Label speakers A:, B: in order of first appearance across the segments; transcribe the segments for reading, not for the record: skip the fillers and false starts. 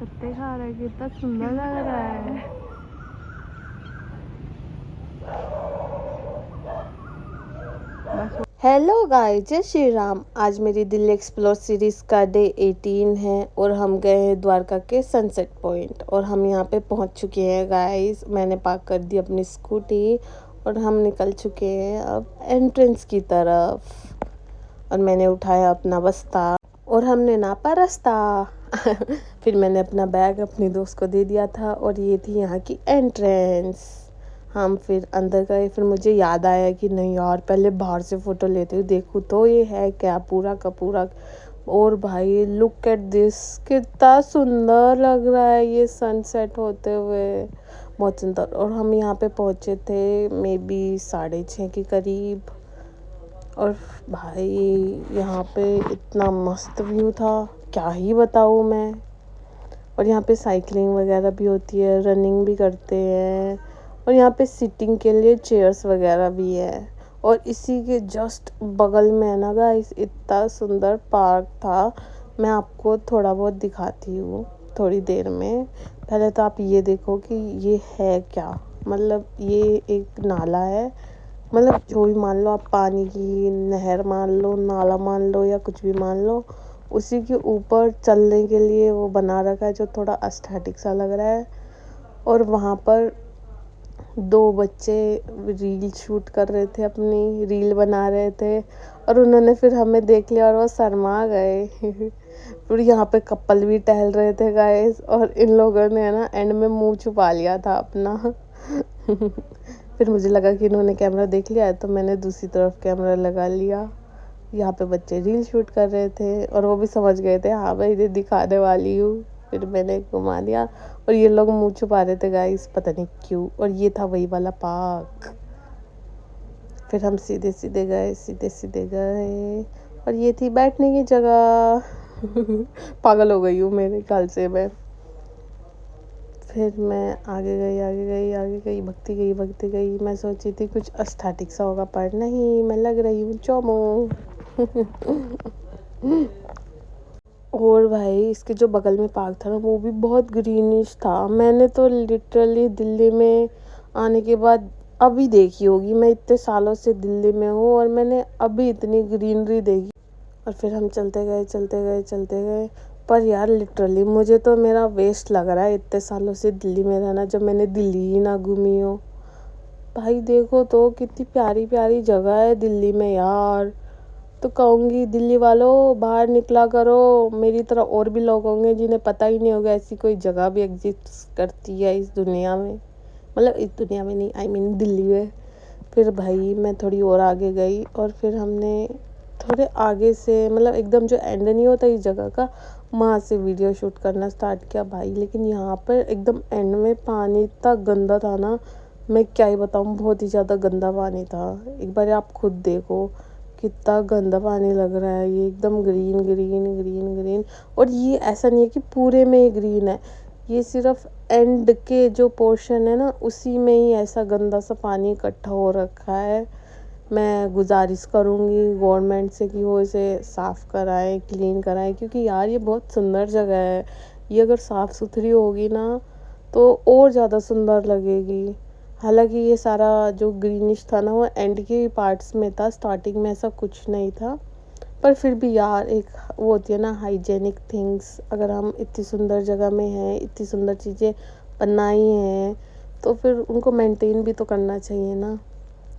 A: पत्ते खा रहा है, कितना सुंदर लग रहा है। हेलो गाइस, जय श्री राम। आज मेरी दिल्ली एक्सप्लोर सीरीज़ का डे 18 है और हम गए हैं द्वारका के सनसेट पॉइंट और हम यहाँ पे पहुँच चुके हैं गाइस। मैंने पार्क कर दी अपनी स्कूटी और हम निकल चुके हैं अब एंट्रेंस की तरफ। और मैंने उठाया अपना बस्ता और हमने नापा रास्ता। फिर मैंने अपना बैग अपनी दोस्त को दे दिया था और ये थी यहाँ की एंट्रेंस। हम फिर अंदर गए, फिर मुझे याद आया कि नहीं यार, पहले बाहर से फ़ोटो लेते हुए देखूँ तो ये है क्या पूरा का पूरा। और भाई लुक एट दिस, कितना सुंदर लग रहा है ये सनसेट होते हुए, बहुत सुंदर। और हम यहाँ पे पहुँचे थे मे बी 6:30 के करीब। और भाई यहाँ पे इतना मस्त व्यू था, क्या ही बताऊँ मैं। और यहाँ पे साइकिलिंग वगैरह भी होती है, रनिंग भी करते हैं और यहाँ पे सिटिंग के लिए चेयर्स वगैरह भी है। और इसी के जस्ट बगल में है ना गाइस, इतना सुंदर पार्क था। मैं आपको थोड़ा बहुत दिखाती हूँ थोड़ी देर में। पहले तो आप ये देखो कि ये है क्या, मतलब ये एक नाला है, मतलब जो भी मान लो आप, पानी की नहर मान लो, नाला मान लो या कुछ भी मान लो, उसी के ऊपर चलने के लिए वो बना रखा है जो थोड़ा एस्थेटिक सा लग रहा है। और वहाँ पर 2 बच्चे रील शूट कर रहे थे, अपनी रील बना रहे थे और उन्होंने फिर हमें देख लिया और वो शर्मा गए। फिर यहाँ पे कपल भी टहल रहे थे गाइस और इन लोगों ने ना एंड में मुंह छुपा लिया था अपना। फिर मुझे लगा कि इन्होंने कैमरा देख लिया है तो मैंने दूसरी तरफ कैमरा लगा लिया। यहाँ पे बच्चे रील शूट कर रहे थे और वो भी समझ गए थे हाँ भाई ये दिखाने वाली हूँ। फिर मैंने घुमा दिया और ये लोग मुंह छुपा रहे थे गाइस, पता नहीं क्यों। और ये था वही वाला पार्क। फिर हम सीधे सीधे गए और ये थी बैठने की जगह। पागल हो गई हूँ मेरे ख्याल से मैं। फिर मैं आगे गई भगती गई। मैं सोची थी कुछ एस्थेटिक सा होगा, पर नहीं, मैं लग रही हूँ चोमो। और भाई इसके जो बगल में पार्क था ना, वो भी बहुत ग्रीनिश था। मैंने तो लिटरली दिल्ली में आने के बाद अभी देखी होगी, मैं इतने सालों से दिल्ली में हूँ और मैंने अभी इतनी ग्रीनरी देखी। और फिर हम चलते गए। पर यार लिटरली मुझे तो मेरा वेस्ट लग रहा है इतने सालों से दिल्ली में रहना, जब मैंने दिल्ली ही ना घूमी हो। भाई देखो तो कितनी प्यारी प्यारी जगह है दिल्ली में यार। तो कहूँगी दिल्ली वालों, बाहर निकला करो। मेरी तरह और भी लोग होंगे जिन्हें पता ही नहीं होगा ऐसी कोई जगह भी एग्जिस्ट करती है इस दुनिया में, मतलब इस दुनिया में नहीं, आई मीन दिल्ली में। फिर भाई मैं थोड़ी और आगे गई और फिर हमने थोड़े आगे से, मतलब एकदम जो एंड नहीं होता इस जगह का, वहाँ से वीडियो शूट करना स्टार्ट किया भाई। लेकिन यहाँ पर एकदम एंड में पानी इतना गंदा था ना, मैं क्या ही बताऊँ, बहुत ही ज़्यादा गंदा पानी था। एक बार आप खुद देखो कितना गंदा पानी लग रहा है। ये एकदम ग्रीन। और ये ऐसा नहीं है कि पूरे में ही ग्रीन है, ये सिर्फ एंड के जो पोर्शन है ना, उसी में ही ऐसा गंदा सा पानी इकट्ठा हो रखा है। मैं गुजारिश करूँगी गवर्नमेंट से कि वो इसे साफ़ कराएं, क्लीन कराएं, क्योंकि यार ये बहुत सुंदर जगह है। ये अगर साफ़ सुथरी होगी ना तो और ज़्यादा सुंदर लगेगी। हालांकि ये सारा जो ग्रीनिश था ना, वो एंड के पार्ट्स में था, स्टार्टिंग में ऐसा कुछ नहीं था। पर फिर भी यार एक वो होती है ना हाइजेनिक थिंग्स, अगर हम इतनी सुंदर जगह में हैं, इतनी सुंदर चीज़ें बनाई हैं, तो फिर उनको मेंटेन भी तो करना चाहिए ना।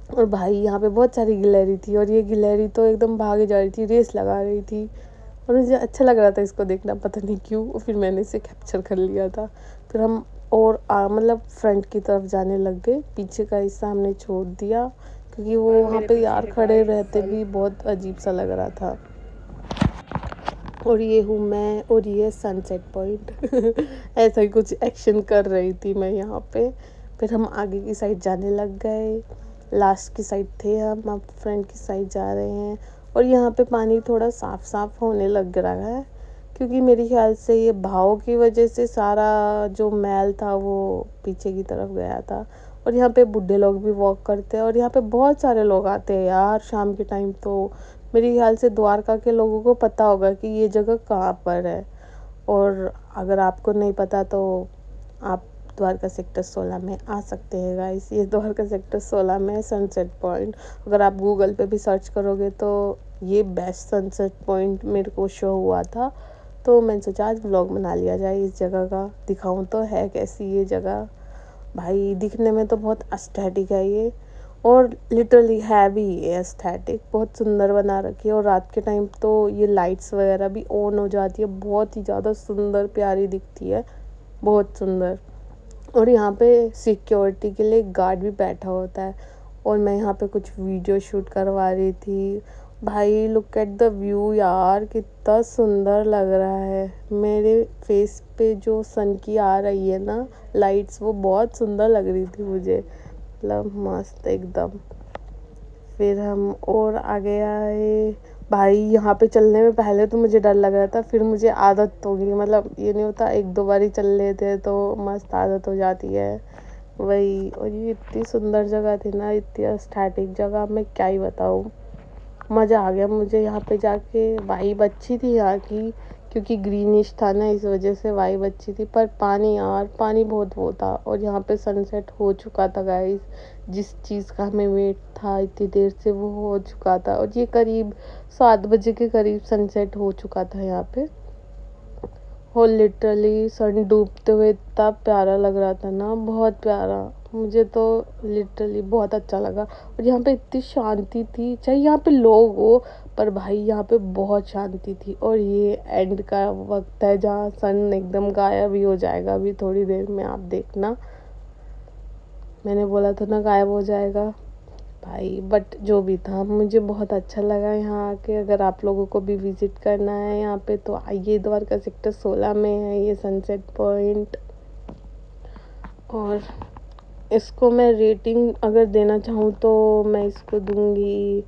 A: और भाई यहाँ पे बहुत सारी गिलहरी थी और ये गिलहरी तो एकदम भागे जा रही थी, रेस लगा रही थी और मुझे अच्छा लग रहा था इसको देखना, पता नहीं क्यों। और फिर मैंने इसे कैप्चर कर लिया था। फिर हम और मतलब फ्रंट की तरफ जाने लग गए, पीछे का हिस्सा हमने छोड़ दिया क्योंकि वो वहाँ पे यार खड़े रहते भी बहुत अजीब सा लग रहा था। और ये हूँ मैं और ये सनसेट पॉइंट। ऐसा ही कुछ एक्शन कर रही थी मैं यहाँ पे। फिर हम आगे की साइड जाने लग गए, लास्ट की साइड थे हम, अब फ्रंट की साइड जा रहे हैं। और यहाँ पे पानी थोड़ा साफ होने लग रहा है क्योंकि मेरे ख्याल से ये भाव की वजह से सारा जो मैल था वो पीछे की तरफ गया था। और यहाँ पे बूढ़े लोग भी वॉक करते हैं और यहाँ पे बहुत सारे लोग आते हैं यार शाम के टाइम। तो मेरे ख्याल से द्वारका के लोगों को पता होगा कि ये जगह कहाँ पर है। और अगर आपको नहीं पता तो आप द्वारका सेक्टर 16 में आ सकते हैं गाइस। ये द्वारका सेक्टर 16 में सनसेट पॉइंट, अगर आप गूगल पे भी सर्च करोगे तो ये बेस्ट सनसेट पॉइंट मेरे को शो हुआ था। तो मैंने सोचा आज व्लॉग बना लिया जाए इस जगह का, दिखाऊं तो है कैसी ये जगह। भाई दिखने में तो बहुत एस्थेटिक है ये, और लिटरली है भी ये एस्थेटिक, बहुत सुंदर बना रखी है। और रात के टाइम तो ये लाइट्स वगैरह भी ऑन हो जाती है, बहुत ही ज़्यादा सुंदर प्यारी दिखती है, बहुत सुंदर। और यहाँ पे सिक्योरिटी के लिए गार्ड भी बैठा होता है। और मैं यहाँ पे कुछ वीडियो शूट करवा रही थी। भाई लुक एट द व्यू यार, कितना सुंदर लग रहा है। मेरे फेस पे जो सन की आ रही है ना लाइट्स, वो बहुत सुंदर लग रही थी मुझे, मतलब मस्त एकदम। फिर हम और आगे आए। भाई यहाँ पे चलने में पहले तो मुझे डर लग रहा था, फिर मुझे आदत हो गई। मतलब ये नहीं होता एक दो बार ही चल लेते हैं तो मस्त आदत हो जाती है वही। और ये इतनी सुंदर जगह थी ना, इतनी एस्थेटिक जगह, मैं क्या ही बताऊँ। मज़ा आ गया मुझे यहाँ पे जाके। वाइब अच्छी थी यहाँ की, क्योंकि ग्रीनिश था ना, इस वजह से वाइब अच्छी थी। पर पानी यार, पानी बहुत वो था। और यहाँ पे सनसेट हो चुका था गाइस, जिस चीज़ का हमें वेट था इतनी देर से वो हो चुका था। और ये करीब 7 बजे के करीब सनसेट हो चुका था यहाँ पे। और लिटरली सन डूबते हुए इतना प्यारा लग रहा था ना, बहुत प्यारा। मुझे तो लिटरली बहुत अच्छा लगा। और यहाँ पे इतनी शांति थी, चाहे यहाँ पे लोग हो, पर भाई यहाँ पे बहुत शांति थी। और ये एंड का वक्त है जहाँ सन एकदम गायब ही हो जाएगा, अभी थोड़ी देर में आप देखना। मैंने बोला था ना गायब हो जाएगा भाई, बट जो भी था मुझे बहुत अच्छा लगा यहाँ आके। अगर आप लोगों को भी विज़िट करना है यहाँ पे तो आइए, द्वारका सेक्टर 16 में है ये सनसेट पॉइंट। और इसको मैं रेटिंग अगर देना चाहूँ तो मैं इसको दूँगी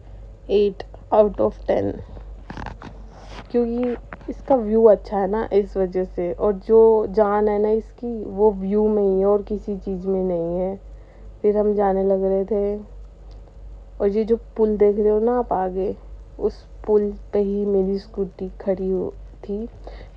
A: 8/10, क्योंकि इसका व्यू अच्छा है ना इस वजह से। और जो जान है ना इसकी, वो व्यू में ही है और किसी चीज़ में नहीं है। फिर हम जाने लग रहे थे, और ये जो पुल देख रहे हो ना आप आगे, उस पुल पे ही मेरी स्कूटी खड़ी थी।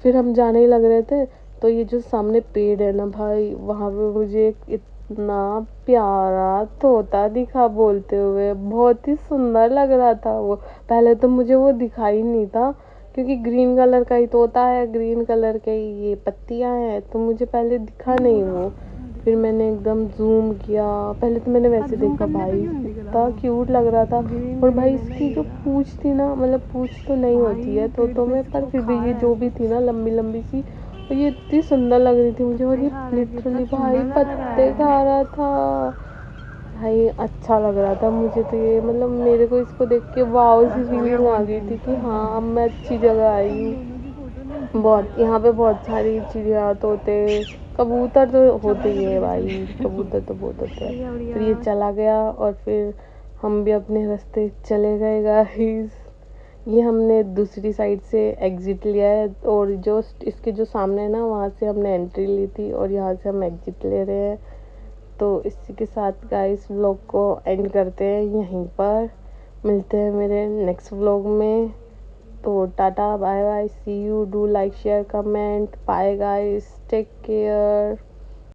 A: फिर हम जाने ही लग रहे थे, तो ये जो सामने पेड़ है ना भाई, वहाँ पे मुझे एक इतना प्यारा तोता दिखा बोलते हुए, बहुत ही सुंदर लग रहा था वो। पहले तो मुझे वो दिखाई नहीं था, क्योंकि ग्रीन कलर का ही तोता है, ग्रीन कलर के ही ये पत्तियाँ हैं, तो मुझे पहले दिखा नहीं वो। फिर मैंने एकदम जूम किया, पहले तो मैंने वैसे देखा, भाई इतना क्यूट लग रहा था। और भाई इसकी जो पूंछ थी ना, मतलब पूंछ तो नहीं होती है तोतों में, पर फिर भी ये जो भी थी ना लंबी लंबी सी, और ये इतनी सुंदर लग रही थी मुझे। और ये लिटरली भाई पत्ते खा रहा था भाई, अच्छा लग रहा था मुझे तो ये। मतलब मेरे को इसको देख के वाव सी फीलिंग आ गई थी कि हाँ अब मैं अच्छी जगह आई हूँ। बहुत यहाँ पे बहुत सारी चिड़िया, तोते, कबूतर तो होते ही है भाई, कबूतर तो बहुत होते हैं। फिर ये चला गया और फिर हम भी अपने रास्ते चले गए गाइस। ये हमने दूसरी साइड से एग्ज़िट लिया है, और जो इसके जो सामने है ना, वहाँ से हमने एंट्री ली थी और यहाँ से हम एग्ज़िट ले रहे हैं। तो इसी के साथ गाइस व्लॉग को एंड करते हैं यहीं पर। मिलते हैं मेरे नेक्स्ट व्लॉग में। तो tata bye bye, see you, do like share comment, bye guys, take care.